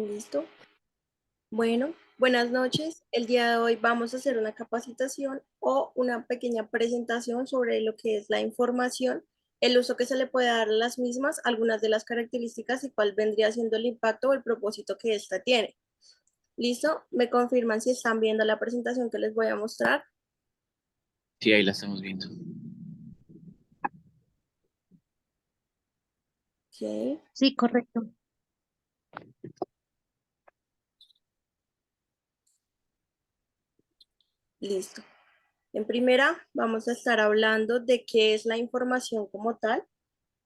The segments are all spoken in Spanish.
Listo. Bueno, buenas noches. El día de hoy vamos a hacer una capacitación o una pequeña presentación sobre lo que es la información, el uso que se le puede dar a las mismas, algunas de las características y cuál vendría siendo el impacto o el propósito que ésta tiene. ¿Listo? ¿Me confirman si están viendo la presentación que les voy a mostrar? Sí, ahí la estamos viendo. Ok, Sí, correcto. listo. En primera, vamos a estar hablando de qué es la información como tal,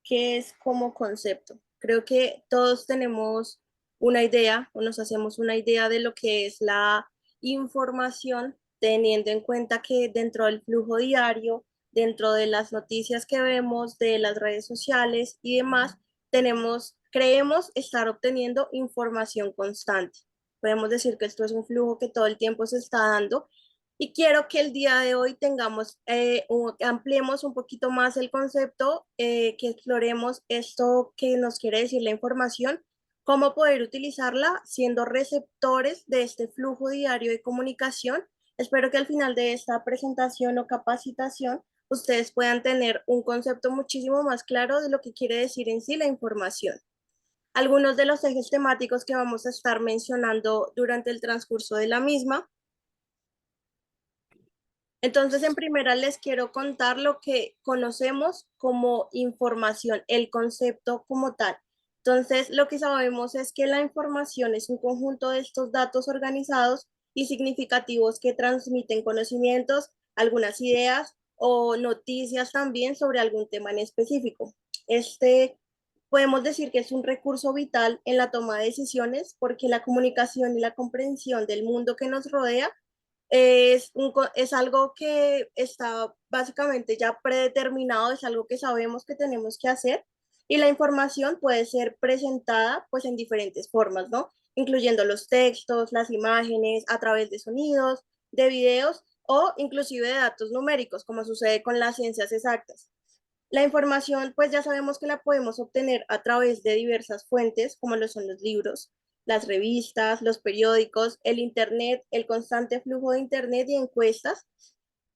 qué es como concepto. Creo que todos tenemos una idea o nos hacemos una idea de lo que es la información, teniendo en cuenta que dentro del flujo diario, dentro de las noticias que vemos, de las redes sociales y demás, creemos estar obteniendo información constante. Podemos decir que esto es un flujo que todo el tiempo se está dando y quiero que el día de hoy ampliemos un poquito más el concepto, que exploremos esto que nos quiere decir la información, cómo poder utilizarla siendo receptores de este flujo diario de comunicación. Espero que al final de esta presentación o capacitación ustedes puedan tener un concepto muchísimo más claro de lo que quiere decir en sí la información. Algunos de los ejes temáticos que vamos a estar mencionando durante el transcurso de la misma. Entonces, en primera les quiero contar lo que conocemos como información, el concepto como tal. Entonces, lo que sabemos es que la información es un conjunto de estos datos organizados y significativos que transmiten conocimientos, algunas ideas o noticias también sobre algún tema en específico. Este podemos decir que es un recurso vital en la toma de decisiones porque la comunicación y la comprensión del mundo que nos rodea es algo que está básicamente ya predeterminado, es algo que sabemos que tenemos que hacer y la información puede ser presentada pues en diferentes formas, ¿no? Incluyendo los textos, las imágenes, a través de sonidos, de videos o inclusive de datos numéricos, como sucede con las ciencias exactas. La información, pues ya sabemos que la podemos obtener a través de diversas fuentes, como lo son los libros, las revistas, los periódicos, el Internet, el constante flujo de Internet y encuestas,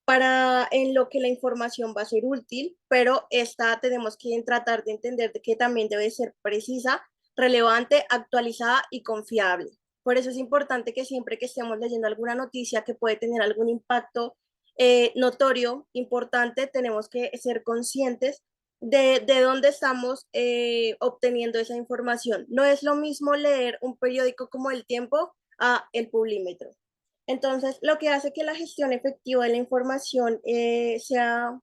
para en lo que la información va a ser útil, pero esta tenemos que tratar de entender que también debe ser precisa, relevante, actualizada y confiable. Por eso es importante que siempre que estemos leyendo alguna noticia que puede tener algún impacto notorio, importante, tenemos que ser conscientes de dónde estamos obteniendo esa información. No es lo mismo leer un periódico como El Tiempo a El Publímetro. Entonces, lo que hace que la gestión efectiva de la información sea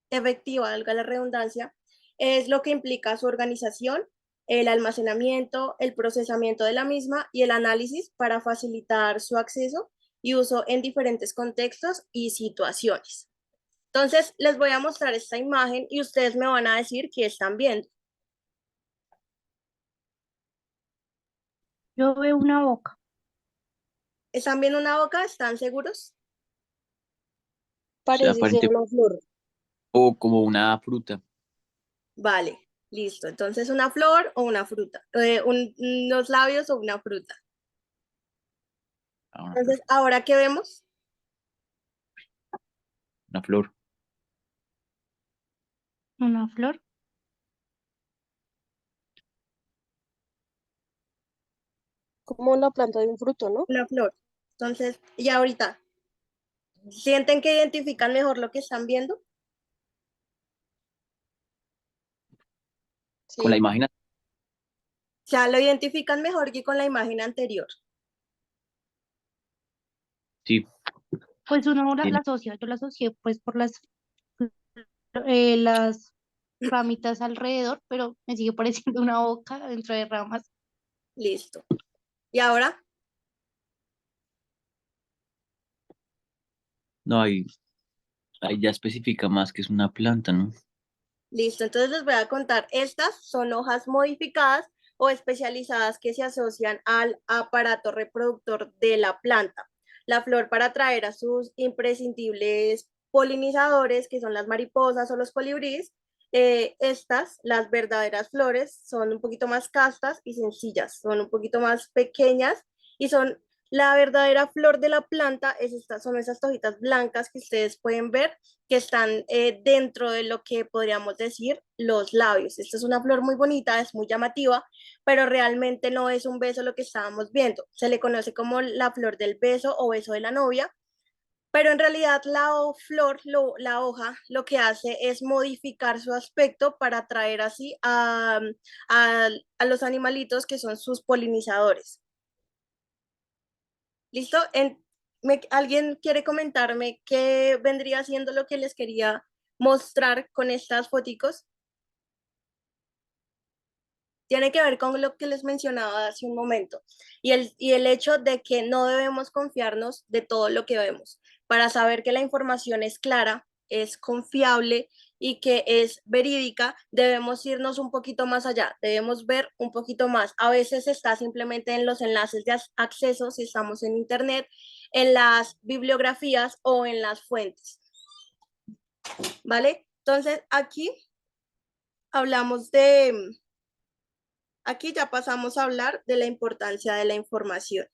efectiva, valga la redundancia, es lo que implica su organización, el almacenamiento, el procesamiento de la misma y el análisis para facilitar su acceso y uso en diferentes contextos y situaciones. Entonces, les voy a mostrar esta imagen y ustedes me van a decir qué están viendo. Yo veo una boca. ¿Están viendo una boca? ¿Están seguros? O sea, Parece ser aparente una flor. o como una fruta. Vale, listo. Entonces, una flor o una fruta, unos labios o una fruta. Ah, una flor. Entonces, ¿ahora qué vemos? Una flor. Una flor. Como la planta de un fruto, ¿no? Una flor. Entonces, y ahorita, ¿sienten que identifican mejor lo que están viendo? O Con la Sí. imagen. sea, lo identifican mejor que con la imagen anterior. Sí, Pues uno la tiene. asocia, yo la asocié pues por las ramitas alrededor, pero me sigue pareciendo una boca dentro de ramas. Listo. Y ahora, No, ahí ya especifica más que es una planta, ¿no? listo. Entonces les voy a contar. Estas son hojas modificadas o especializadas que se asocian al aparato reproductor de la planta. La flor para atraer a sus imprescindibles polinizadores, que son las mariposas o los colibríes, las verdaderas flores, son un poquito más castas y sencillas, son un poquito más pequeñas y son la verdadera flor de la planta, son esas hojitas blancas que ustedes pueden ver que están dentro de lo que podríamos decir los labios. Esta es una flor muy bonita, es muy llamativa, pero realmente no es un beso lo que estábamos viendo. Se le conoce como la flor del beso o beso de la novia, pero en realidad la hoja, lo que hace es modificar su aspecto para atraer así a los animalitos que son sus polinizadores. ¿Listo? ¿Alguien quiere comentarme qué vendría siendo lo que les quería mostrar con estas foticos? Tiene que ver con lo que les mencionaba hace un momento y el hecho de que no debemos confiarnos de todo lo que vemos. Para saber que la información es clara, es confiable y que es verídica, debemos irnos un poquito más allá, debemos ver un poquito más. A veces está simplemente en los enlaces de acceso, si estamos en Internet, en las bibliografías o en las fuentes. ¿Vale? Entonces, hablamos de... Aquí ya pasamos a hablar de la importancia de la información.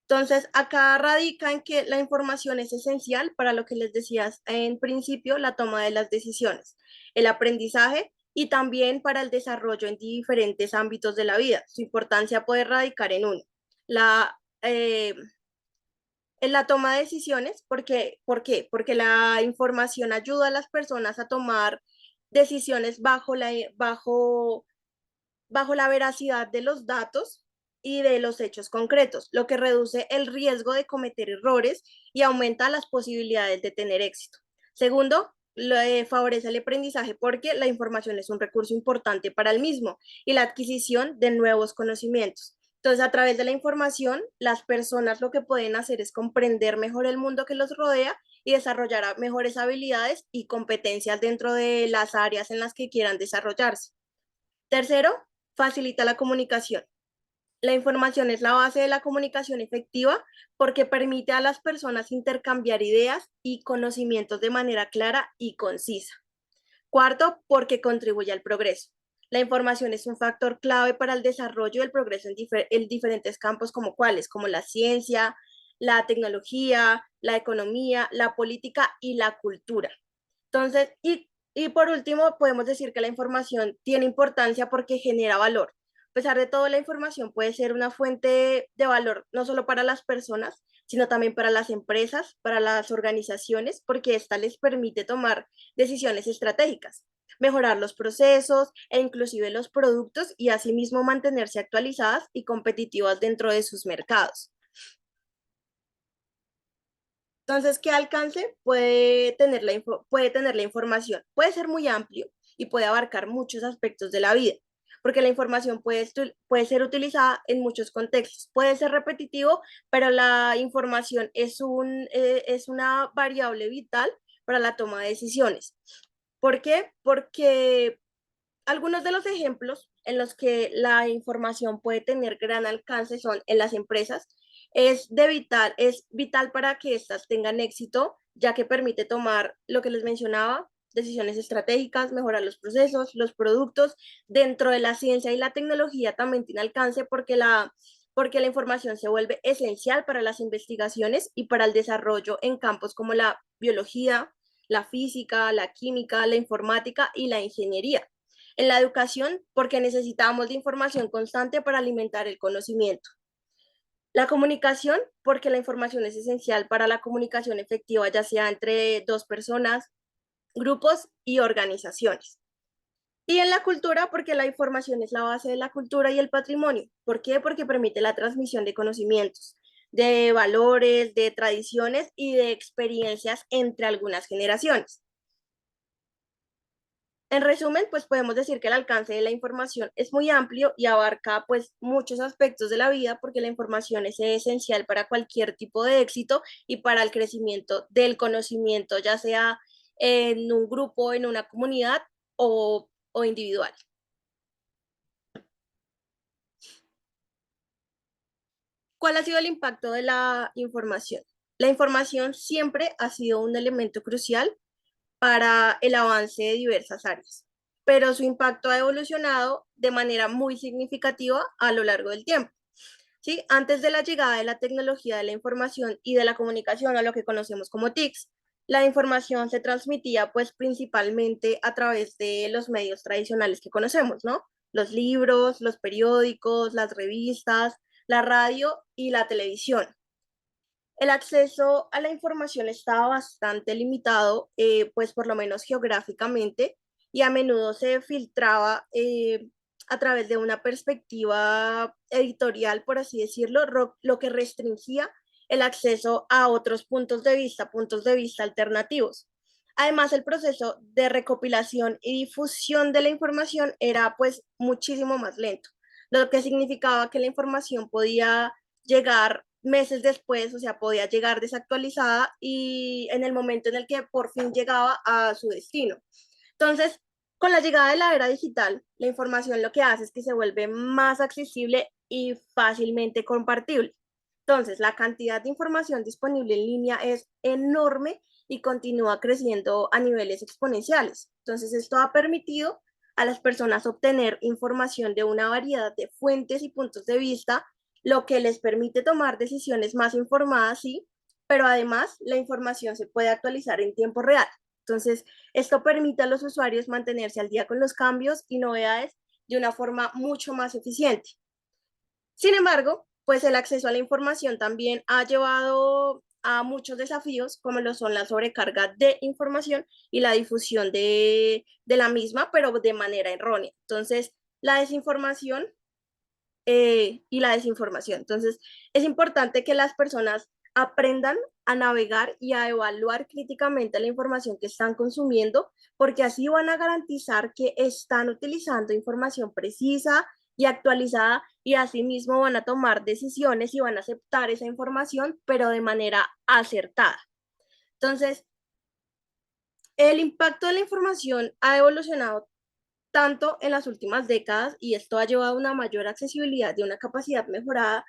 Entonces, acá radica en que la información es esencial para lo que les decía en principio, la toma de las decisiones, el aprendizaje y también para el desarrollo en diferentes ámbitos de la vida. Su importancia puede radicar en uno, en la toma de decisiones. ¿Por qué? Porque la información ayuda a las personas a tomar decisiones bajo la veracidad de los datos y de los hechos concretos, lo que reduce el riesgo de cometer errores y aumenta las posibilidades de tener éxito. Segundo, favorece el aprendizaje porque la información es un recurso importante para el mismo y la adquisición de nuevos conocimientos. Entonces, a través de la información, las personas lo que pueden hacer es comprender mejor el mundo que los rodea y desarrollar mejores habilidades y competencias dentro de las áreas en las que quieran desarrollarse. Tercero, facilita la comunicación. La información es la base de la comunicación efectiva porque permite a las personas intercambiar ideas y conocimientos de manera clara y concisa. Cuarto, porque contribuye al progreso. La información es un factor clave para el desarrollo y el progreso en diferentes campos como cuáles, como la ciencia, la tecnología, la economía, la política y la cultura. Entonces, y por último, podemos decir que la información tiene importancia porque genera valor. A pesar de todo, la información puede ser una fuente de valor no solo para las personas, sino también para las empresas, para las organizaciones, porque esta les permite tomar decisiones estratégicas, mejorar los procesos e inclusive los productos y asimismo mantenerse actualizadas y competitivas dentro de sus mercados. Entonces, ¿qué alcance puede tener la información? Puede ser muy amplio y puede abarcar muchos aspectos de la vida, porque la información puede ser utilizada en muchos contextos. Puede ser repetitivo, pero la información es una variable vital para la toma de decisiones. ¿Por qué? Porque algunos de los ejemplos en los que la información puede tener gran alcance son en las empresas. Es vital para que éstas tengan éxito, ya que permite tomar lo que les mencionaba, decisiones estratégicas, mejorar los procesos, los productos. Dentro de la ciencia y la tecnología también tiene alcance porque la información se vuelve esencial para las investigaciones y para el desarrollo en campos como la biología, la física, la química, la informática y la ingeniería. En la educación, porque necesitamos de información constante para alimentar el conocimiento. La comunicación, porque la información es esencial para la comunicación efectiva, ya sea entre dos personas, grupos y organizaciones. Y en la cultura, porque la información es la base de la cultura y el patrimonio. ¿Por qué? Porque permite la transmisión de conocimientos, de valores, de tradiciones y de experiencias entre algunas generaciones. En resumen, pues podemos decir que el alcance de la información es muy amplio y abarca pues muchos aspectos de la vida porque la información es esencial para cualquier tipo de éxito y para el crecimiento del conocimiento, ya sea en un grupo, en una comunidad o individual. ¿Cuál ha sido el impacto de la información? La información siempre ha sido un elemento crucial para el avance de diversas áreas, pero su impacto ha evolucionado de manera muy significativa a lo largo del tiempo. ¿Sí? Antes de la llegada de la tecnología de la información y de la comunicación, a lo que conocemos como TICs, la información se transmitía pues principalmente a través de los medios tradicionales que conocemos, ¿no? Los libros, los periódicos, las revistas, la radio y la televisión. El acceso a la información estaba bastante limitado, pues por lo menos geográficamente, y a menudo se filtraba a través de una perspectiva editorial, por así decirlo, lo que restringía el acceso a otros puntos de vista alternativos. Además, el proceso de recopilación y difusión de la información era pues muchísimo más lento, lo que significaba que la información podía llegar meses después, o sea, podía llegar desactualizada y en el momento en el que por fin llegaba a su destino. Entonces, con la llegada de la era digital, la información lo que hace es que se vuelve más accesible y fácilmente compartible. Entonces, la cantidad de información disponible en línea es enorme y continúa creciendo a niveles exponenciales. Entonces, esto ha permitido a las personas obtener información de una variedad de fuentes y puntos de vista, lo que les permite tomar decisiones más informadas, sí, pero además la información se puede actualizar en tiempo real. Entonces, esto permite a los usuarios mantenerse al día con los cambios y novedades de una forma mucho más eficiente. Sin embargo, pues el acceso a la información también ha llevado a muchos desafíos, como lo son la sobrecarga de información y la difusión de la misma, pero de manera errónea. Entonces, la desinformación y la desinformación. Entonces, es importante que las personas aprendan a navegar y a evaluar críticamente la información que están consumiendo, porque así van a garantizar que están utilizando información precisa y actualizada y asimismo van a tomar decisiones y van a aceptar esa información, pero de manera acertada. Entonces, el impacto de la información ha evolucionado tanto en las últimas décadas y esto ha llevado a una mayor accesibilidad y una capacidad mejorada,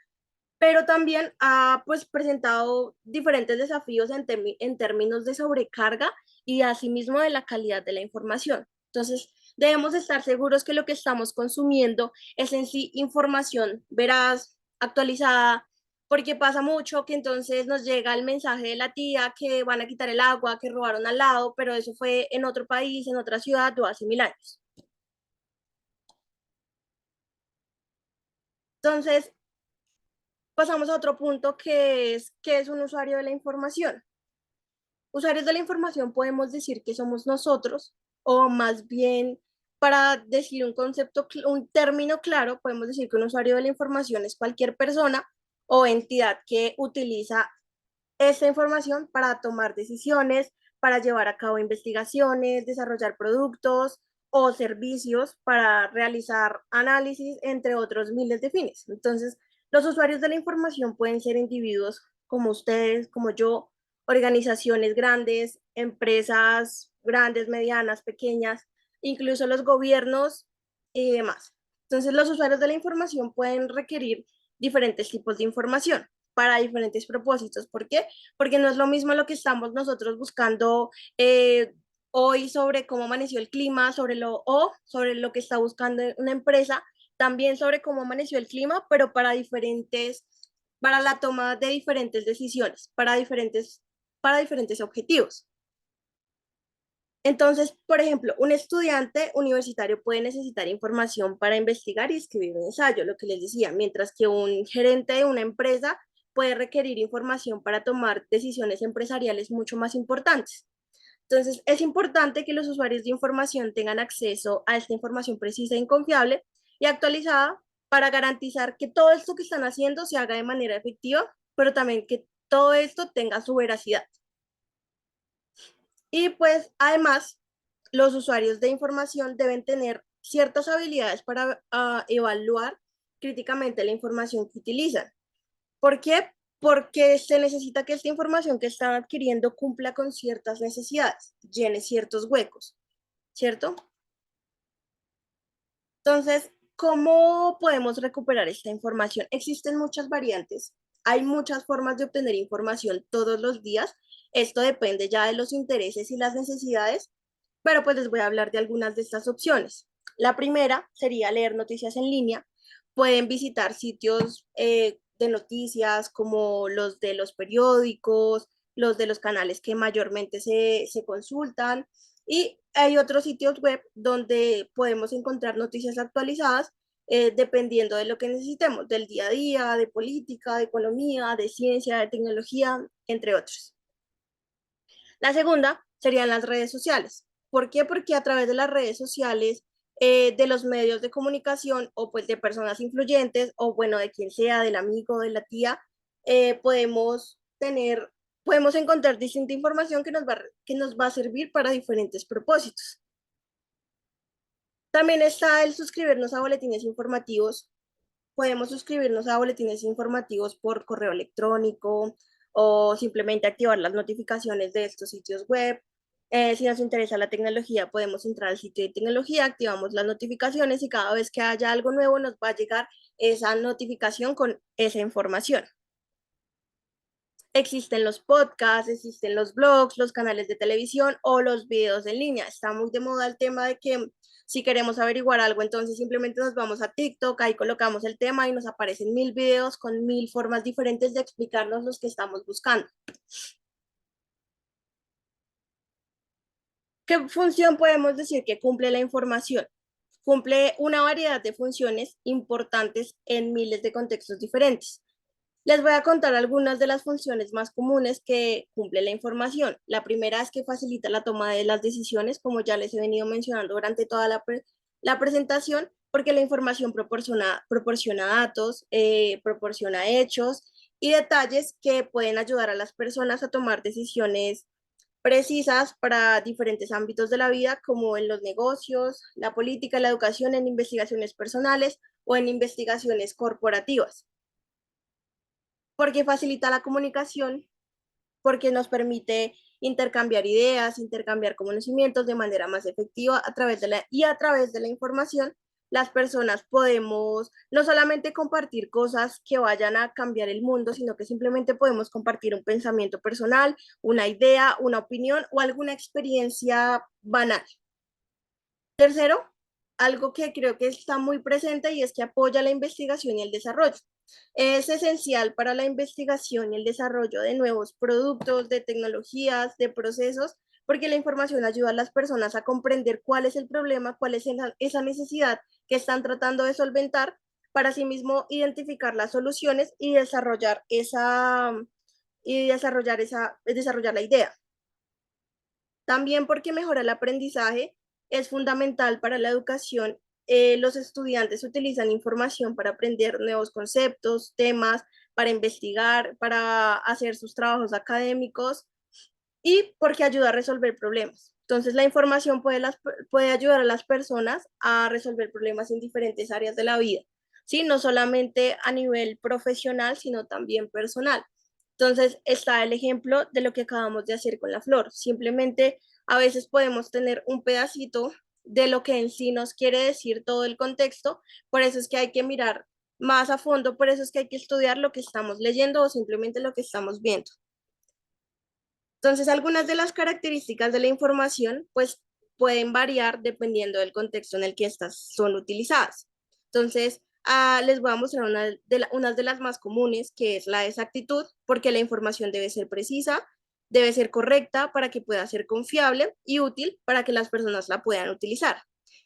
pero también ha pues presentado diferentes desafíos en términos de sobrecarga y asimismo de la calidad de la información. Entonces, debemos estar seguros que lo que estamos consumiendo es en sí información veraz, actualizada, porque pasa mucho que entonces nos llega el mensaje de la tía que van a quitar el agua, que robaron al lado, pero eso fue en otro país, en otra ciudad o hace 1000 años. Entonces, pasamos a otro punto que es un usuario de la información. Usuarios de la información podemos decir que somos nosotros, o más bien, para decir un concepto, un término claro, podemos decir que un usuario de la información es cualquier persona o entidad que utiliza esta información para tomar decisiones, para llevar a cabo investigaciones, desarrollar productos o servicios, para realizar análisis, entre otros miles de fines. Entonces, los usuarios de la información pueden ser individuos como ustedes, como yo, organizaciones grandes, empresas grandes, medianas, pequeñas, incluso los gobiernos y demás. Entonces, los usuarios de la información pueden requerir diferentes tipos de información para diferentes propósitos. ¿Por qué? Porque no es lo mismo lo que estamos nosotros buscando hoy sobre cómo amaneció el clima, sobre lo que está buscando una empresa, también sobre cómo amaneció el clima, pero para la toma de diferentes decisiones, para diferentes objetivos. Entonces, por ejemplo, un estudiante universitario puede necesitar información para investigar y escribir un ensayo, lo que les decía, mientras que un gerente de una empresa puede requerir información para tomar decisiones empresariales mucho más importantes. Entonces, es importante que los usuarios de información tengan acceso a esta información precisa e confiable y actualizada para garantizar que todo esto que están haciendo se haga de manera efectiva, pero también que todo esto tenga su veracidad. Y pues además, los usuarios de información deben tener ciertas habilidades para evaluar críticamente la información que utilizan. ¿Por qué? Porque se necesita que esta información que están adquiriendo cumpla con ciertas necesidades, llene ciertos huecos, ¿cierto? Entonces, ¿cómo podemos recuperar esta información? Existen muchas variantes Hay muchas formas de obtener información todos los días. Esto depende ya de los intereses y las necesidades, pero pues les voy a hablar de algunas de estas opciones. La primera sería leer noticias en línea. Pueden visitar sitios de noticias como los de los periódicos, los de los canales que mayormente se consultan, y hay otros sitios web donde podemos encontrar noticias actualizadas dependiendo de lo que necesitemos, del día a día, de política, de economía, de ciencia, de tecnología, entre otros. La segunda serían las redes sociales. ¿Por qué? Porque a través de las redes sociales, de los medios de comunicación o pues de personas influyentes o bueno, de quien sea, del amigo, de la tía, podemos podemos encontrar distinta información que nos va a servir para diferentes propósitos. También está el suscribirnos a boletines informativos. Podemos suscribirnos a boletines informativos por correo electrónico o simplemente activar las notificaciones de estos sitios web. Si nos interesa la tecnología, podemos entrar al sitio de tecnología, activamos las notificaciones y cada vez que haya algo nuevo nos va a llegar esa notificación con esa información. Existen los podcasts, existen los blogs, los canales de televisión o los videos en línea. Está muy de moda el tema de que si queremos averiguar algo, entonces simplemente nos vamos a TikTok, ahí colocamos el tema y nos aparecen 1000 videos con 1000 formas diferentes de explicarnos los que estamos buscando. ¿Qué función podemos decir que cumple la información? Cumple una variedad de funciones importantes en miles de contextos diferentes. Les voy a contar algunas de las funciones más comunes que cumple la información. La primera es que facilita la toma de las decisiones, como ya les he venido mencionando durante toda la presentación, porque la información proporciona datos, proporciona hechos y detalles que pueden ayudar a las personas a tomar decisiones precisas para diferentes ámbitos de la vida, como en los negocios, la política, la educación, en investigaciones personales o en investigaciones corporativas. Porque facilita la comunicación, porque nos permite intercambiar ideas, intercambiar conocimientos de manera más efectiva a través de la información. Las personas podemos no solamente compartir cosas que vayan a cambiar el mundo, sino que simplemente podemos compartir un pensamiento personal, una idea, una opinión o alguna experiencia banal. Tercero, algo que creo que está muy presente y es que apoya la investigación y el desarrollo. Es esencial para la investigación y el desarrollo de nuevos productos, de tecnologías, de procesos, porque la información ayuda a las personas a comprender cuál es el problema, cuál es esa necesidad que están tratando de solventar, para asimismo identificar las soluciones y desarrollar desarrollar la idea. También porque mejora el aprendizaje, es fundamental para la educación. Los estudiantes utilizan información para aprender nuevos conceptos, temas, para investigar, para hacer sus trabajos académicos y porque ayuda a resolver problemas. Entonces, la información puede ayudar a las personas a resolver problemas en diferentes áreas de la vida, ¿sí? No solamente a nivel profesional, sino también personal. Entonces, está el ejemplo de lo que acabamos de hacer con la flor. Simplemente a veces podemos tener un pedacito de lo que en sí nos quiere decir todo el contexto, por eso es que hay que mirar más a fondo, por eso es que hay que estudiar lo que estamos leyendo o simplemente lo que estamos viendo. Entonces, algunas de las características de la información, pues, pueden variar dependiendo del contexto en el que estas son utilizadas. Entonces, les voy a mostrar una de las más comunes, que es la exactitud, porque la información debe ser precisa, debe ser correcta para que pueda ser confiable y útil para que las personas la puedan utilizar.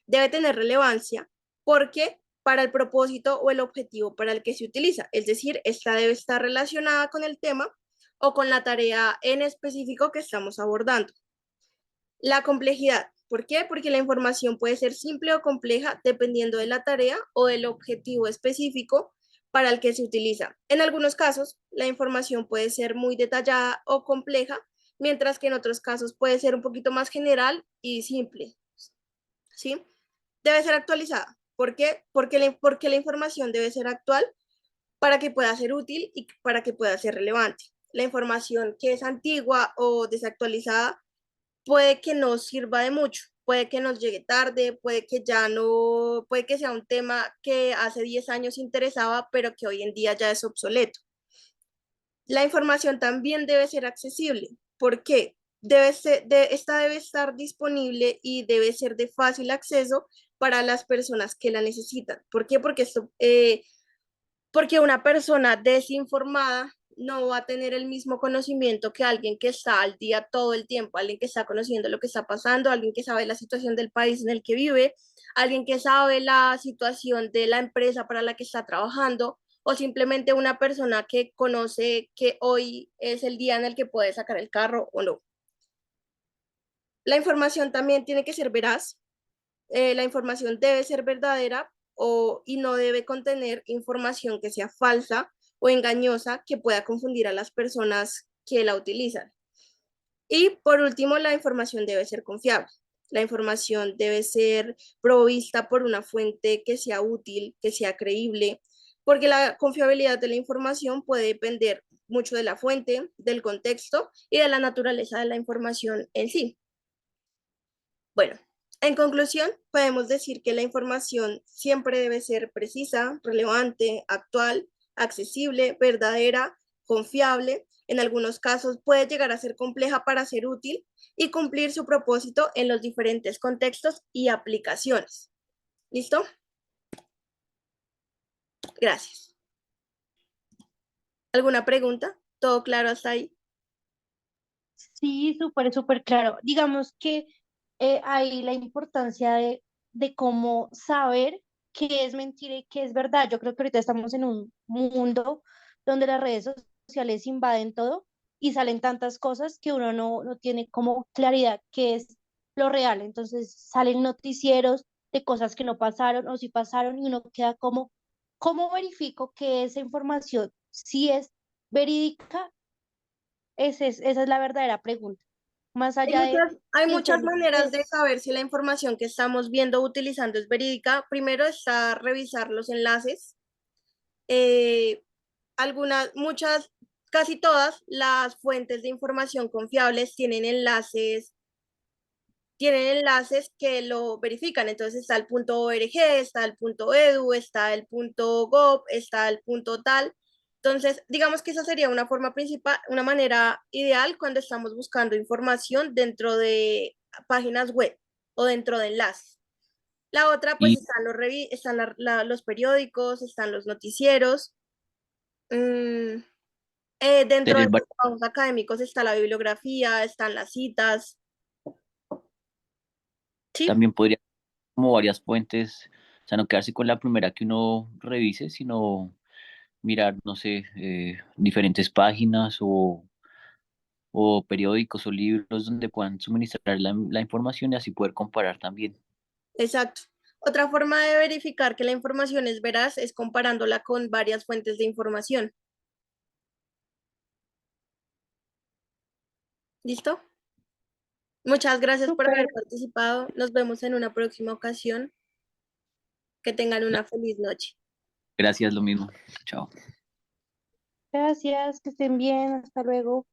Debe tener relevancia porque para el propósito o el objetivo para el que se utiliza, es decir, esta debe estar relacionada con el tema o con la tarea en específico que estamos abordando. La complejidad. ¿Por qué? Porque la información puede ser simple o compleja dependiendo de la tarea o del objetivo específico para el que se utiliza. En algunos casos, la información puede ser muy detallada o compleja, mientras que en otros casos puede ser un poquito más general y simple. ¿Sí? Debe ser actualizada. ¿Por qué? Porque la información debe ser actual para que pueda ser útil y para que pueda ser relevante. La información que es antigua o desactualizada puede que no sirva de mucho, puede que nos llegue tarde, puede que ya no, puede que sea un tema que hace 10 años interesaba, pero que hoy en día ya es obsoleto. La información también debe ser accesible. ¿Por qué? Esta debe estar disponible y debe ser de fácil acceso para las personas que la necesitan. ¿Por qué? Porque una persona desinformada no va a tener el mismo conocimiento que alguien que está al día todo el tiempo, alguien que está conociendo lo que está pasando, alguien que sabe la situación del país en el que vive, alguien que sabe la situación de la empresa para la que está trabajando, o simplemente una persona que conoce que hoy es el día en el que puede sacar el carro o no. La información también tiene que ser veraz. La información debe ser verdadera y no debe contener información que sea falsa o engañosa que pueda confundir a las personas que la utilizan. Y por último, la información debe ser confiable. La información debe ser provista por una fuente que sea útil, que sea creíble, porque la confiabilidad de la información puede depender mucho de la fuente, del contexto y de la naturaleza de la información en sí. Bueno, en conclusión, podemos decir que la información siempre debe ser precisa, relevante, actual, accesible, verdadera, confiable. En algunos casos puede llegar a ser compleja para ser útil y cumplir su propósito en los diferentes contextos y aplicaciones. ¿Listo? Gracias. ¿Alguna pregunta? ¿Todo claro hasta ahí? Sí, súper, súper claro. Digamos que hay la importancia de cómo saber qué es mentira y qué es verdad. Yo creo que ahorita estamos en un mundo donde las redes sociales invaden todo y salen tantas cosas que uno no tiene como claridad qué es lo real. Entonces salen noticieros de cosas que no pasaron o sí pasaron y uno queda como, ¿cómo verifico que esa información sí es verídica? Esa es la verdadera pregunta. Más Hay allá de muchas, hay que muchas son maneras de es saber si la información que estamos viendo o utilizando es verídica. Primero está revisar los enlaces. Eh, muchas, casi todas las fuentes de información confiables tienen enlaces que lo verifican. Entonces está el punto .org, está el punto .edu, está el punto .gov, está el punto tal. Entonces, digamos que esa sería una forma principal, una manera ideal cuando estamos buscando información dentro de páginas web o dentro de enlaces. La otra, pues Y están los periódicos, están los noticieros. Mm, Dentro de tener, los trabajos académicos está la bibliografía, están las citas, ¿sí? también podría como varias fuentes, o sea, no quedarse con la primera que uno revise, sino mirar, no sé, diferentes páginas o periódicos o libros donde puedan suministrar la información y así poder comparar también. Exacto. Otra forma de verificar que la información es veraz es comparándola con varias fuentes de información. ¿Listo? Muchas gracias por súper. haber participado. Nos vemos en una próxima ocasión. Que tengan una feliz noche. Gracias, lo mismo. Chao. Gracias, que estén bien, hasta luego.